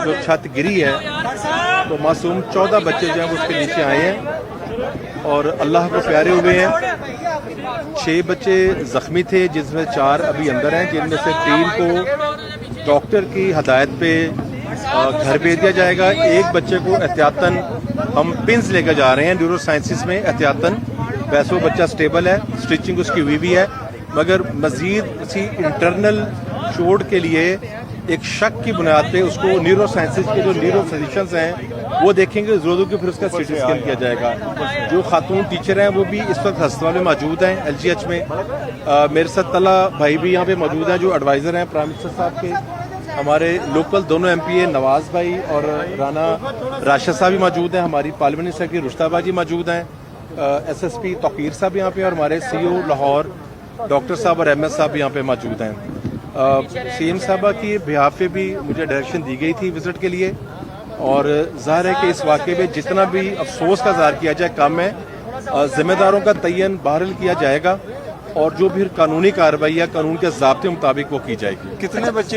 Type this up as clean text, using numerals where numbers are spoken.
جو چھت گری ہے تو معصوم 14 بچے جو ہیں وہ اس کے نیچے آئے ہیں اور اللہ کو پیارے ہوئے ہیں۔ 6 بچے زخمی تھے جس میں 4 ابھی اندر ہیں، جن میں سے 3 کو ڈاکٹر کی ہدایت پہ گھر بھیج دیا جائے گا۔ ایک بچے کو احتیاطاً ہم پنس لے کر جا رہے ہیں نیورو سائنسز میں احتیاطاً، ویسے وہ بچہ سٹیبل ہے، سٹیچنگ اس کی ہوئی بھی ہے، مگر مزید اسی انٹرنل چوٹ کے لیے ایک شک کی بنیاد پہ اس کو نیورو سائنسز کے جو نیورو فزیشنز ہیں وہ دیکھیں گے، ضرورت ہوگی پھر اس کا سی ٹی اسکین کیا جائے گا۔ جو خاتون ٹیچر ہیں وہ بھی اس وقت ہسپتال میں موجود ہیں ایل جی ایچ میں۔ میرے ساتھ طلحہ بھائی بھی یہاں پہ موجود ہیں جو ایڈوائزر ہیں پرائم منسٹر صاحب کے۔ ہمارے لوکل دونوں ایم پی اے نواز بھائی اور رانا راشد صاحب بھی موجود ہیں، ہماری پارلیمنٹ سیکرٹری رشتہ باجی موجود ہیں، ایس ایس پی توقیر صاحب یہاں پہ اور ہمارے سی او لاہور ڈاکٹر صاحب اور ایم ایس صاحب یہاں پہ موجود ہیں۔ سی ایم صاحبہ کی بہاف پہ بھی مجھے ڈائریکشن دی گئی تھی وزٹ کے لیے، اور ظاہر ہے کہ اس واقعے میں جتنا بھی افسوس کا اظہار کیا جائے کم ہے۔ ذمہ داروں کا تعین بہرحال کیا جائے گا اور جو بھی قانونی کارروائی ہے قانون کے ضابطے مطابق وہ کی جائے گی۔ کتنے بچے